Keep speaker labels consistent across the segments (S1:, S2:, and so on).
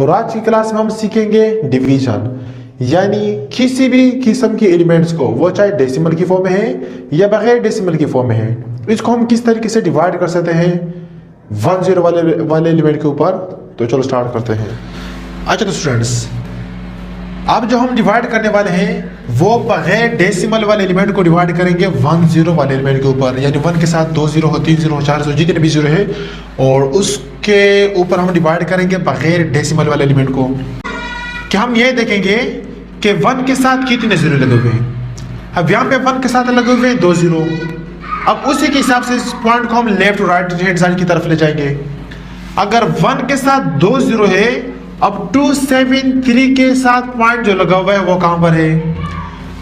S1: और आज की क्लास में हम सीखेंगे डिवीजन, यानी किसी भी किस्म के एलिमेंट्स को, वो चाहे डेसिमल की फॉर्म में है या बगैर डेसिमल की फॉर्म में है, इसको हम किस तरीके से डिवाइड कर सकते हैं 10 वाले एलिमेंट के ऊपर। तो चलो स्टार्ट करते हैं। अच्छा तो स्टूडेंट्स, अब जो हम डिवाइड करने वाले हैं वो बगैर डेसिमल वाले एलिमेंट को डिवाइड करेंगे 10 वाले एलिमेंट के ऊपर, यानी 1 के साथ 2 0 हो, 3 0 हो, 4 0 जितने भी 0 है, और उसके ऊपर हम डिवाइड करेंगे बगैर डेसिमल वाले एलिमेंट को। कि हम ये देखेंगे कि 1 के साथ कितने 0 लगे हुए हैं। अब यहाँ पे 1 के साथ लगे हुए हैं 2 0। अब उसी के हिसाब से इस पॉइंट को हम लेफ्ट और राइट हैंड साइड की तरफ ले जाएंगे। अगर 1 के साथ 2 0 है, अब 273 के साथ पॉइंट जो लगा हुआ है वो कहां पर है।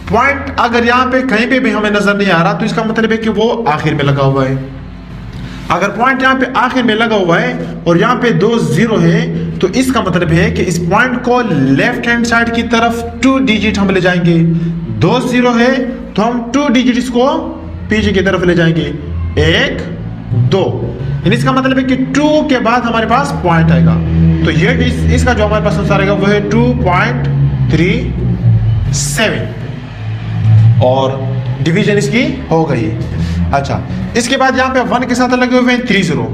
S1: पॉइंट अगर यहाँ पे कहीं पे भी हमें नजर नहीं आ रहा तो इसका मतलब है कि वो आखिर में लगा हुआ है। अगर पॉइंट यहाँ पे आखिर में लगा हुआ है और यहाँ पे 2 0 है, तो इसका मतलब है कि इस पॉइंट को लेफ्ट हैंड साइड की तरफ 2 डिजिट हम ले जाएंगे। 2 0 है तो हम 2 डिजिट इसको पीछे की तरफ ले जाएंगे, 1 2, इसका मतलब है कि 2 के बाद हमारे पास पॉइंट आएगा। तो ये इसका जो हमारे पास आंसर आएगा वो है 2.37 और डिवीजन इसकी हो गई। अच्छा, इसके बाद यहाँ पे 1 के साथ लगे हुए हैं 3 0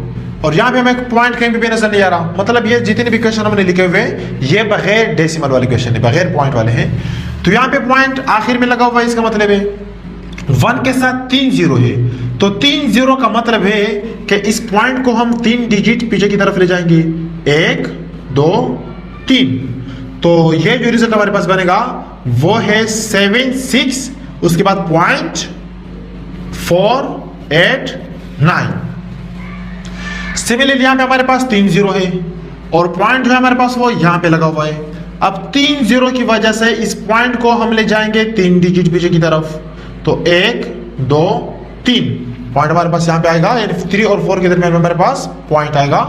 S1: और यहाँ पे हमें पॉइंट कहीं भी नजर नहीं आ रहा। मतलब ये जितने भी क्वेश्चन हमने लिखे हुए हैं ये बगैर डेसिमल वाले क्वेश्चन है, बगैर पॉइंट वाले हैं। तो यहाँ पे पॉइंट आखिर में लगा हुआ है, इसका मतलब है 1 के साथ 3 0 है, तो 3 0 का मतलब है कि इस पॉइंट को हम 3 डिजिट पीछे की तरफ ले जाएंगे, 1 2 3। तो ये जो रिजल्ट हमारे पास बनेगा वो है 7 6, उसके बाद पॉइंट 4 8 9। सिमिलरली यहाँ पे हमारे पास 3 0 है और पॉइंट जो है हमारे पास वो यहाँ पे लगा हुआ है। अब 3 0 की वजह से इस पॉइंट को हम ले जाएंगे 3 डिजिट पीछे की तरफ, तो 1 2 3 पॉइंट हमारे पास यहाँ पे आएगा, यानी 3 और 4 के दरमियान में हमारे पास पॉइंट आएगा।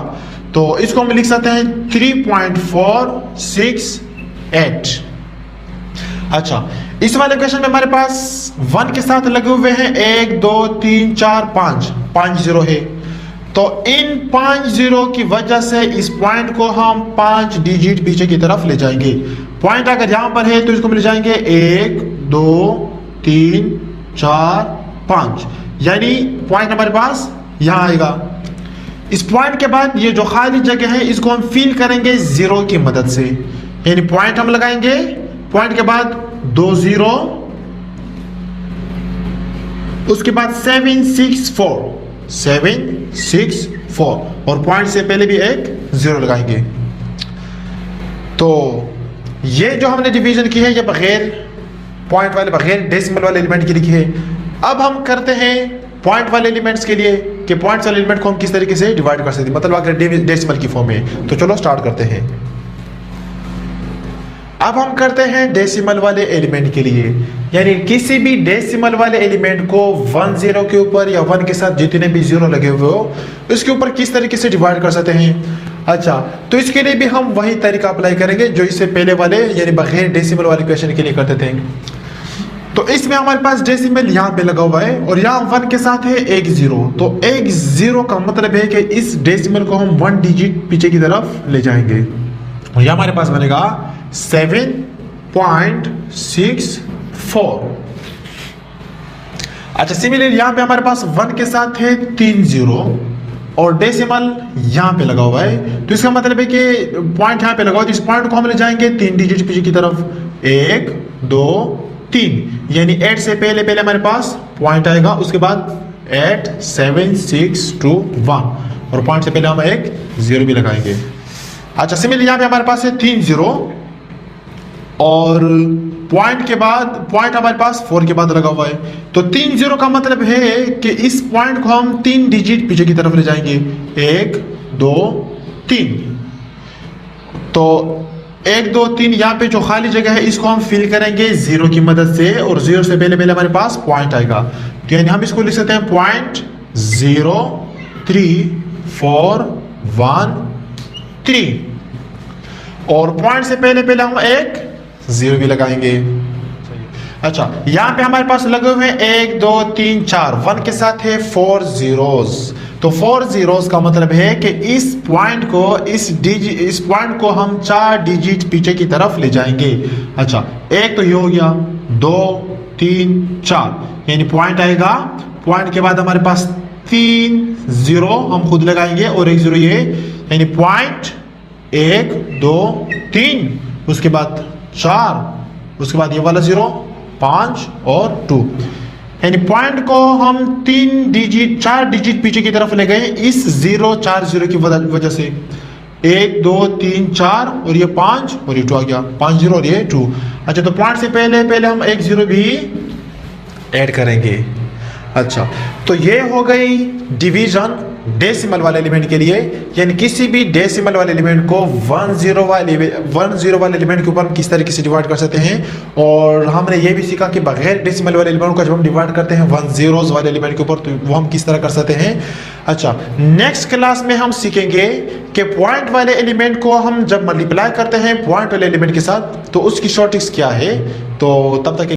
S1: तो इसको हम लिख सकते हैं 3.468। अच्छा, इस वाले क्वेश्चन में हमारे पास 1 के साथ लगे हुए हैं 1 2 3 4 5 0 है। तो इन 5 0 की वजह से इस पॉइंट को हम 5 डिजिट पीछे की तरफ ले जाएंगे। पॉइंट अगर यहां पर है तो इसको ले जाएंगे 1 2 3 4 5, यानी पॉइंट हमारे पास यहां आएगा। इस पॉइंट के बाद ये जो खाली जगह है इसको हम फिल करेंगे 0 की मदद से, यानी पॉइंट हम लगाएंगे, पॉइंट के बाद 2 0, उसके बाद 7 6 4 और पॉइंट से पहले भी एक 0 लगाएंगे। तो ये जो हमने डिवीजन की है ये बगैर पॉइंट वाले, बगैर डेसिमल वाले एलिमेंट की लिखी है। अब हम करते हैं पॉइंट वाले एलिमेंट्स के लिए कि पॉइंट वाले एलिमेंट को हम किस तरीके से डिवाइड कर सकते हैं, मतलब अगर डेसिमल की फॉर्म में। तो चलो स्टार्ट करते हैं। अब हम करते हैं डेसिमल वाले एलिमेंट के लिए, यानी किसी भी डेसिमल वाले एलिमेंट को 1 0 के ऊपर या 1 के साथ जितने भी 0 लगे हुए हो उसके ऊपर किस तरीके से डिवाइड कर सकते हैं। अच्छा, तो इसके लिए भी हम वही तरीका अप्लाई करेंगे जो इससे पहले वाले यानी बगैर डेसिमल वाले क्वेश्चन के लिए करते थे। तो इसमें हमारे पास डेसिमल यहाँ पे लगा हुआ है और यहाँ 1 के साथ है 1 0, तो 1 0 का मतलब है कि इस डेसिमल को हम 1 डिजिट पीछे की तरफ ले जाएंगे और यहाँ हमारे पास बनेगा 7.64। अच्छा, सिमिलरली यहाँ पे हमारे पास 1 के साथ है 3 0 और डेसिमल यहाँ पे लगा हुआ है, तो इसका मतलब है कि पॉइंट यहाँ पे लगा हुआ है, तो इस पॉइंट को हम ले जाएंगे 3 डिजिट पीछे की तरफ, 1 2 3, यानी 8 से पहले हमारे पास पॉइंट आएगा, उसके बाद 8 7 6 2 1 और पॉइंट से पहले हम एक 0 भी लगाएंगे। अच्छा, सिमिलरली यहाँ पे हमारे पास है 3 0 और पॉइंट के बाद पॉइंट हमारे पास 4 के बाद लगा हुआ है, तो 3 0 का मतलब है कि इस पॉइंट को हम 3 डिजिट पीछे की तरफ ले जाएंगे, 1 2 3। तो 1 2 3 यहाँ पे जो खाली जगह है इसको हम फिल करेंगे 0 की मदद से और 0 से पहले हमारे पास पॉइंट आएगा, तो यानी हम इसको लिख सकते हैं 0 3 4 1 3 और पॉइंट से पहले हम एक 0 भी लगाएंगे। अच्छा, यहाँ पे हमारे पास लगे हुए हैं 1 2 3 4, 1 के साथ है 4 zeros, तो 4 zeros का मतलब है कि इस पॉइंट को हम 4 डिजिट पीछे की तरफ ले जाएंगे। अच्छा, एक तो ये हो गया, 2 3 4, यानी पॉइंट आएगा, पॉइंट के बाद हमारे पास 3 0 हम खुद लगाएंगे और 1 0 ये, यानी पॉइंट 1 2 3, उसके बाद 4, उसके बाद ये वाला 0 5 और 2, यानी पॉइंट को हम 4 डिजिट पीछे की तरफ ले गए इस 0 4 0 की वजह से। 1 2 3 4 और ये 5 और ये 2 आ गया, 5 0 और ये 2। अच्छा, तो पॉइंट से पहले हम 1 0 भी ऐड करेंगे। अच्छा, तो ये हो गई डिवीजन डेसिमल वाले एलिमेंट के लिए, यानी किसी भी डेसिमल वाले एलिमेंट को 1 0 वाले एलिमेंट के ऊपर हम किस तरीके से डिवाइड कर सकते हैं। और हमने ये भी सीखा कि बगैर डेसिमल वाले एलिमेंट को जब हम डिवाइड करते हैं 1 zeros वाले एलिमेंट के ऊपर, तो वो हम किस तरह कर सकते हैं। अच्छा, नेक्स्ट क्लास में हम सीखेंगे कि पॉइंट वाले एलिमेंट को हम जब मल्टीप्लाई करते हैं पॉइंट वाले एलिमेंट के साथ, तो उसकी शॉर्ट ट्रिक्स क्या है। तो तब तक